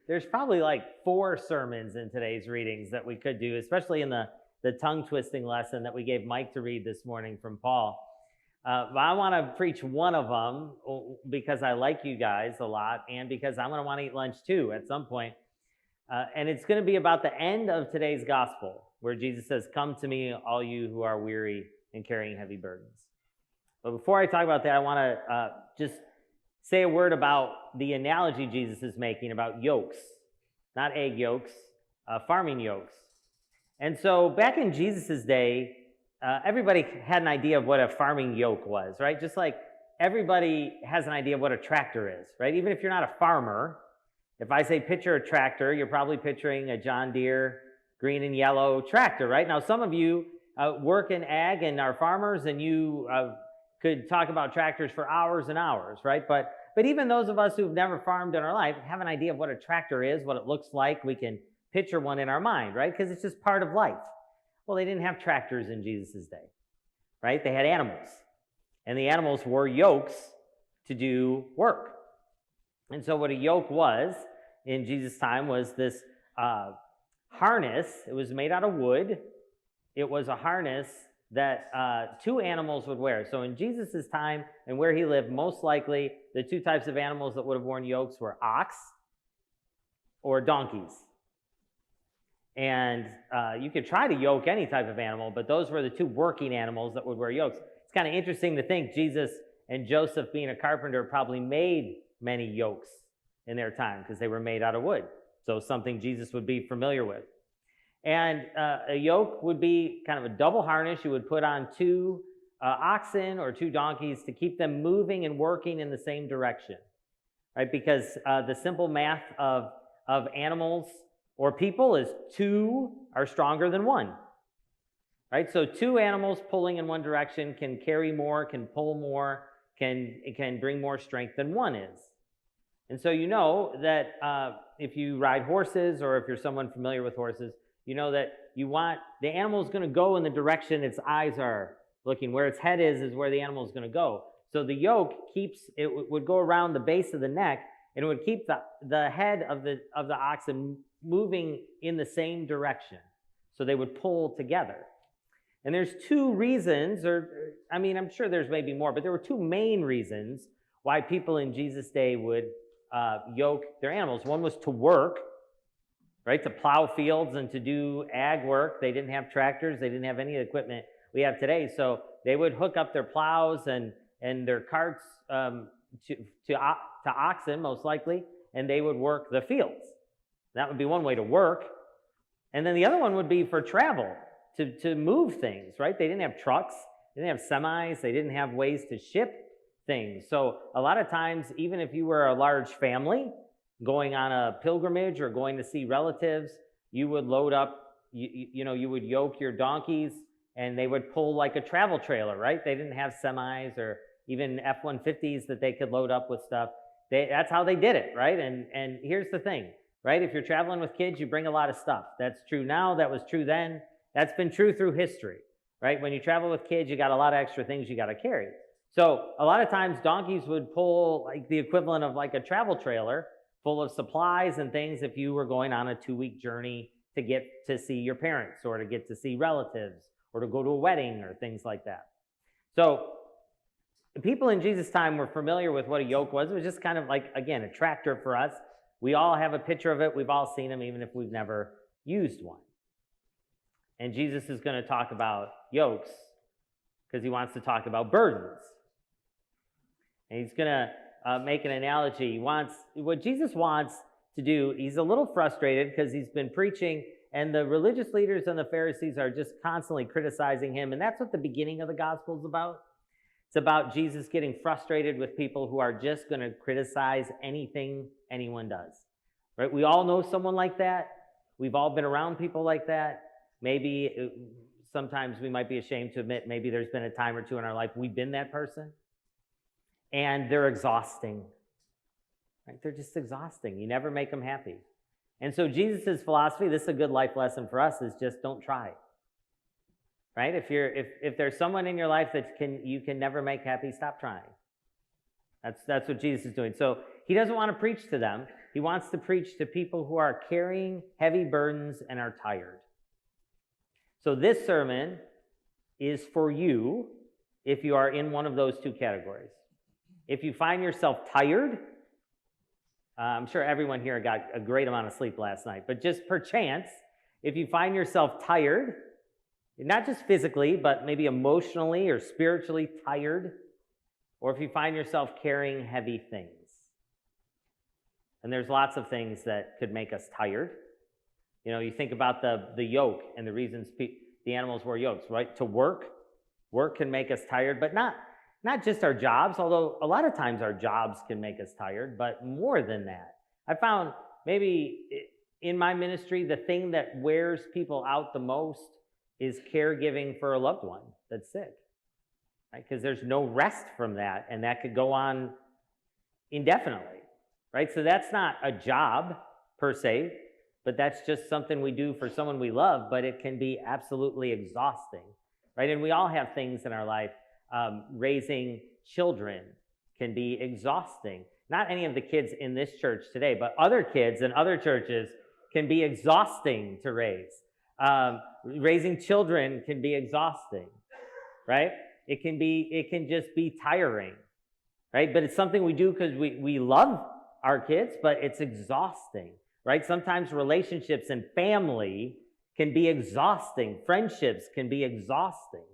there's probably like 4 sermons in today's readings that we could do, especially in the tongue-twisting lesson that we gave Mike to read this morning from Paul. But I want to preach one of them because I like you guys a lot and because I'm going to want to eat lunch too at some point. And it's going to be about the end of today's gospel, where Jesus says, "Come to me, all you who are weary and carrying heavy burdens." But before I talk about that, I want to just say a word about the analogy Jesus is making about yokes, not egg yolks, farming yokes. And so back in Jesus' day, everybody had an idea of what a farming yoke was, right? Just like everybody has an idea of what a tractor is, right? Even if you're not a farmer, if I say picture a tractor, you're probably picturing a John Deere green and yellow tractor, right? Now, some of you work in ag and are farmers, and you could talk about tractors for hours and hours, right? But even those of us who've never farmed in our life have an idea of what a tractor is, what it looks like. We can picture one in our mind, right? Because it's just part of life. Well, they didn't have tractors in Jesus' day, right? They had animals, and the animals wore yokes to do work. And so what a yoke was in Jesus' time was this harness. It was made out of wood. It was a harness that 2 animals would wear. So in Jesus' time and where he lived, most likely the 2 types of animals that would have worn yokes were ox or donkeys. And you could try to yoke any type of animal, but those were the 2 working animals that would wear yokes. It's kind of interesting to think Jesus and Joseph, being a carpenter, probably made many yokes in their time because they were made out of wood. So something Jesus would be familiar with. And a yoke would be kind of a double harness you would put on 2 oxen or 2 donkeys to keep them moving and working in the same direction, right? Because the simple math of animals or people is 2 are stronger than 1, right? So 2 animals pulling in one direction can carry more, can pull more, can bring more strength than 1 is. And so you know that if you ride horses, or if you're someone familiar with horses, you know that you want the animal's going to go in the direction its eyes are looking. Where its head is where the animal is going to go. So the yoke would go around the base of the neck, and it would keep the head of the oxen moving in the same direction. So they would pull together. And there's 2 reasons, I'm sure there's maybe more, but there were 2 main reasons why people in Jesus' day would yoke their animals. One was to work, right? To plow fields and to do ag work. They didn't have tractors. They didn't have any of the equipment we have today. So they would hook up their plows and their carts to oxen, most likely, and they would work the fields. That would be one way to work. And then the other one would be for travel, to move things, right? They didn't have trucks. They didn't have semis. They didn't have ways to ship things. So a lot of times, even if you were a large family going on a pilgrimage or going to see relatives, you would load up, you would yoke your donkeys, and they would pull like a travel trailer, right? They didn't have semis or even F-150s that they could load up with stuff. That's how they did it, right? And here's the thing, right? If you're traveling with kids, you bring a lot of stuff. That's true now. That was true then. That's been true through history, right? When you travel with kids, you got a lot of extra things you got to carry. So a lot of times donkeys would pull like the equivalent of like a travel trailer full of supplies and things if you were going on a 2-week journey to get to see your parents or to get to see relatives or to go to a wedding or things like that. So the people in Jesus' time were familiar with what a yoke was. It was just kind of like, again, a tractor for us. We all have a picture of it. We've all seen them, even if we've never used one. And Jesus is going to talk about yokes because he wants to talk about burdens. And he's going to make an analogy. What Jesus wants to do, he's a little frustrated because he's been preaching, and the religious leaders and the Pharisees are just constantly criticizing him. And that's what the beginning of the gospel is about. It's about Jesus getting frustrated with people who are just going to criticize anything anyone does. Right? We all know someone like that. We've all been around people like that. Maybe sometimes we might be ashamed to admit maybe there's been a time or 2 in our life we've been that person. And they're exhausting. Right? They're just exhausting. You never make them happy. And so Jesus' philosophy, this is a good life lesson for us, is just don't try. Right? If there's someone in your life that you can never make happy, stop trying. That's what Jesus is doing. So he doesn't want to preach to them. He wants to preach to people who are carrying heavy burdens and are tired. So this sermon is for you if you are in one of those two categories. If you find yourself tired, I'm sure everyone here got a great amount of sleep last night, but just perchance, if you find yourself tired, not just physically, but maybe emotionally or spiritually tired, or if you find yourself carrying heavy things. And there's lots of things that could make us tired. You know, you think about the yoke and the reasons the animals wore yokes, right? To work can make us tired, but not just our jobs, although a lot of times our jobs can make us tired, but more than that. I found maybe in my ministry, the thing that wears people out the most is caregiving for a loved one that's sick, right? Because there's no rest from that, and that could go on indefinitely, right? So that's not a job per se, but that's just something we do for someone we love, but it can be absolutely exhausting, right? And we all have things in our life. Raising children can be exhausting. Not any of the kids in this church today, but other kids in other churches can be exhausting to raise. Raising children can be exhausting, right? It can just be tiring, right? But it's something we do because we love our kids, but it's exhausting, right? Sometimes relationships and family can be exhausting. Friendships can be exhausting.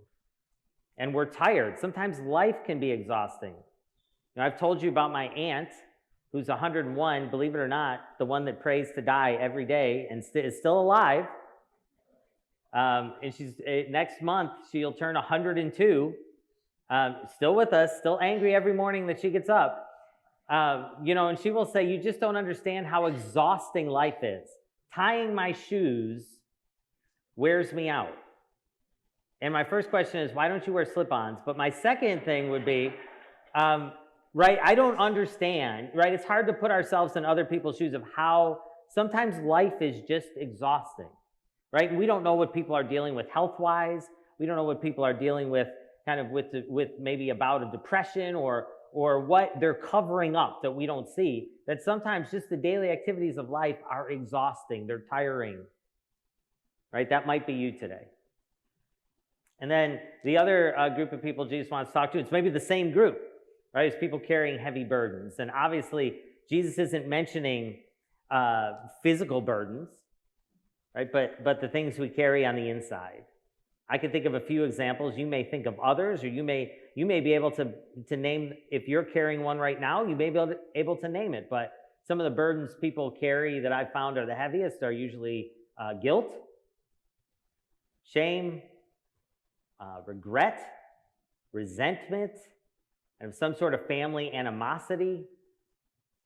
And we're tired. Sometimes life can be exhausting. Now, I've told you about my aunt, who's 101, believe it or not, the one that prays to die every day and is still alive. And she's next month, she'll turn 102, still with us, still angry every morning that she gets up. And she will say, you just don't understand how exhausting life is. Tying my shoes wears me out. And my first question is, why don't you wear slip-ons? But my second thing would be, right, I don't understand, right? It's hard to put ourselves in other people's shoes of how sometimes life is just exhausting, right? We don't know what people are dealing with health-wise. We don't know what people are dealing with kind of with maybe a bout of depression or what they're covering up that we don't see, that sometimes just the daily activities of life are exhausting. They're tiring, right? That might be you today. And then the other group of people Jesus wants to talk to, it's maybe the same group, right? It's people carrying heavy burdens. And obviously, Jesus isn't mentioning physical burdens, right? But the things we carry on the inside. I can think of a few examples. You may think of others, or you may be able to name, if you're carrying one right now, you may be able to name it. But some of the burdens people carry that I've found are the heaviest are usually guilt, shame, regret, resentment, and some sort of family animosity,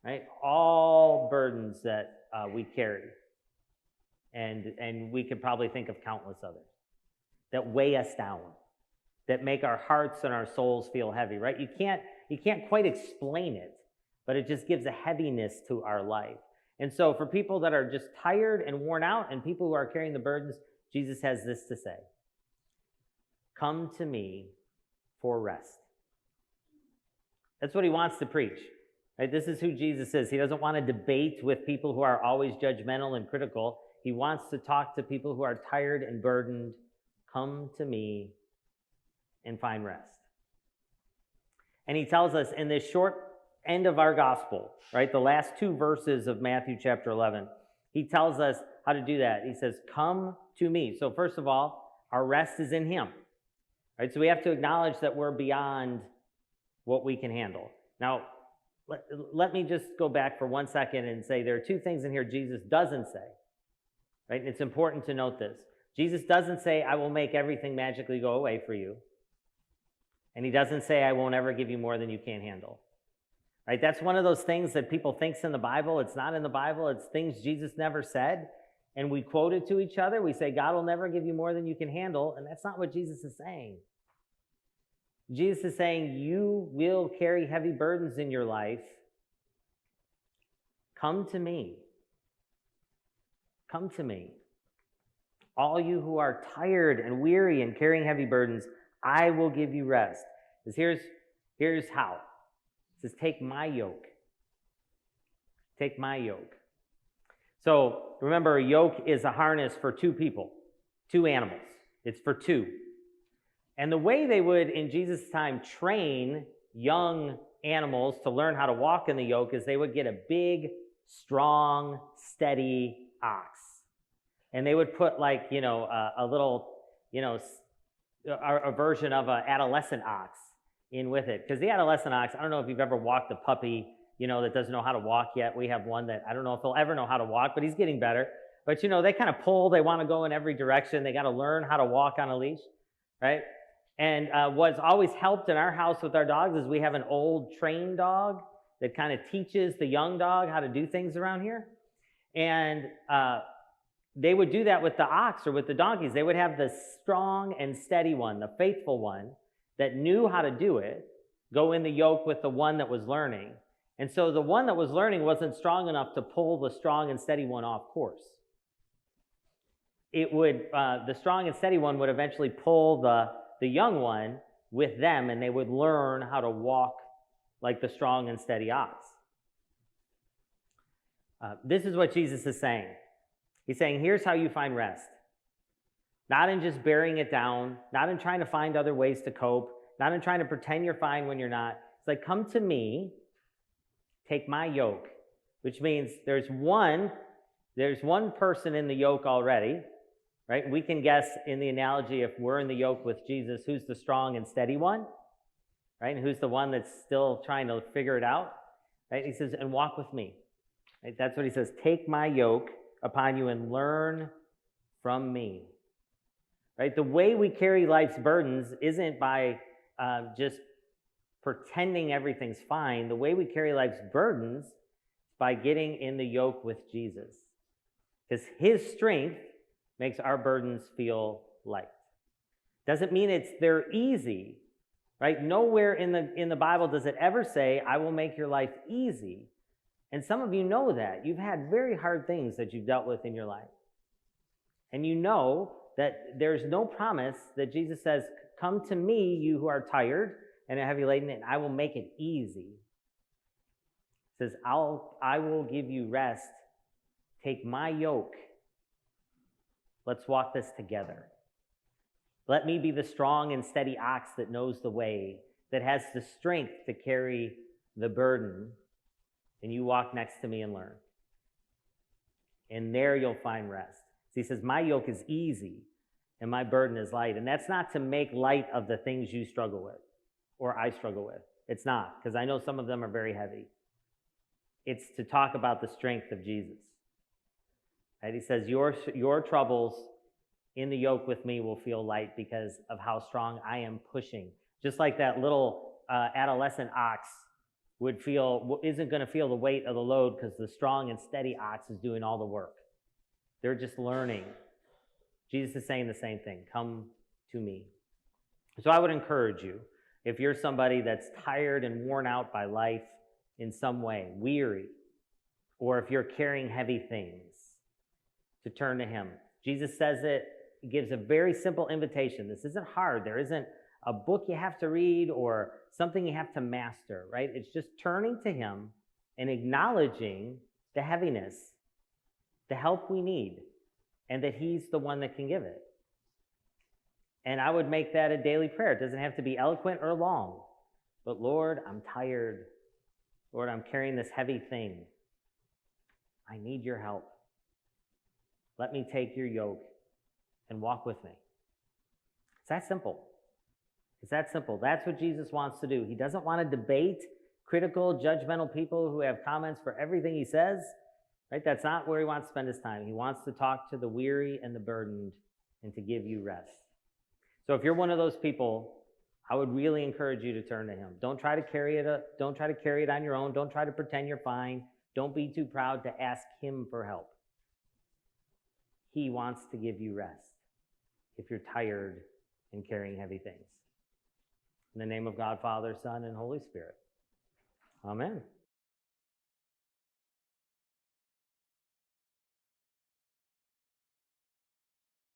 right? All burdens that we carry. And we could probably think of countless others that weigh us down, that make our hearts and our souls feel heavy, right? You can't quite explain it, but it just gives a heaviness to our life. And so for people that are just tired and worn out and people who are carrying the burdens, Jesus has this to say: come to me for rest. That's what he wants to preach, right? This is who Jesus is. He doesn't want to debate with people who are always judgmental and critical. He wants to talk to people who are tired and burdened. Come to me and find rest. And he tells us in this short end of our gospel, right, the last two verses of Matthew chapter 11, he tells us how to do that. He says, come to me. So first of all, our rest is in him. Right, so we have to acknowledge that we're beyond what we can handle. Now, let me just go back for 1 second and say there are two things in here Jesus doesn't say. Right? And it's important to note this. Jesus doesn't say, I will make everything magically go away for you. And he doesn't say, I won't ever give you more than you can handle. Right? That's one of those things that people think's in the Bible. It's not in the Bible. It's things Jesus never said. And we quote it to each other. We say, God will never give you more than you can handle. And that's not what Jesus is saying. Jesus is saying, you will carry heavy burdens in your life. Come to me. Come to me. All you who are tired and weary and carrying heavy burdens, I will give you rest. Here's how. It says, take my yoke. Take my yoke. So remember, a yoke is a harness for two people, two animals. It's for two. And the way they would, in Jesus' time, train young animals to learn how to walk in the yoke is they would get a big, strong, steady ox. And they would put like, a little, a version of an adolescent ox in with it. Because the adolescent ox, I don't know if you've ever walked a puppy, that doesn't know how to walk yet. We have one that I don't know if he'll ever know how to walk, but he's getting better. But, they kind of pull. They want to go in every direction. They got to learn how to walk on a leash, right? And what's always helped in our house with our dogs is we have an old trained dog that kind of teaches the young dog how to do things around here. And they would do that with the ox or with the donkeys. They would have the strong and steady one, the faithful one that knew how to do it, go in the yoke with the one that was learning. And so the one that was learning wasn't strong enough to pull the strong and steady one off course. It would, the strong and steady one would eventually pull the young one with them, and they would learn how to walk like the strong and steady ox. This is what Jesus is saying. He's saying, here's how you find rest. Not in just burying it down, not in trying to find other ways to cope, not in trying to pretend you're fine when you're not. It's like, come to me, take my yoke, which means there's one person in the yoke already, right? We can guess in the analogy, if we're in the yoke with Jesus, who's the strong and steady one, right? And who's the one that's still trying to figure it out, right? He says, and walk with me. Right? That's what he says. Take my yoke upon you and learn from me. Right? The way we carry life's burdens isn't by just pretending everything's fine. The way we carry life's burdens is by getting in the yoke with Jesus. Because his strength makes our burdens feel light. Doesn't mean they're easy, right? Nowhere in the Bible does it ever say, I will make your life easy. And some of you know that. You've had very hard things that you've dealt with in your life. And you know that there's no promise that Jesus says, come to me, you who are tired and are heavy laden, and I will make it easy. He says, I will give you rest. Take my yoke. Let's walk this together. Let me be the strong and steady ox that knows the way, that has the strength to carry the burden, and you walk next to me and learn. And there you'll find rest. So he says, my yoke is easy and my burden is light. And that's not to make light of the things you struggle with or I struggle with. It's not, because I know some of them are very heavy. It's to talk about the strength of Jesus. Right? He says, your troubles in the yoke with me will feel light because of how strong I am pushing. Just like that little adolescent ox isn't going to feel the weight of the load because the strong and steady ox is doing all the work. They're just learning. Jesus is saying the same thing. Come to me. So I would encourage you, if you're somebody that's tired and worn out by life in some way, weary, or if you're carrying heavy things, to turn to him. Jesus says it, gives a very simple invitation. This isn't hard. There isn't a book you have to read or something you have to master, right? It's just turning to him and acknowledging the heaviness, the help we need, and that he's the one that can give it. And I would make that a daily prayer. It doesn't have to be eloquent or long. But Lord, I'm tired. Lord, I'm carrying this heavy thing. I need your help. Let me take your yoke and walk with me. It's that simple. It's that simple. That's what Jesus wants to do. He doesn't want to debate critical, judgmental people who have comments for everything he says. Right? That's not where he wants to spend his time. He wants to talk to the weary and the burdened and to give you rest. So if you're one of those people, I would really encourage you to turn to him. Don't try to carry it on your own. Don't try to pretend you're fine. Don't be too proud to ask him for help. He wants to give you rest if you're tired and carrying heavy things. In the name of God, Father, Son, and Holy Spirit. Amen.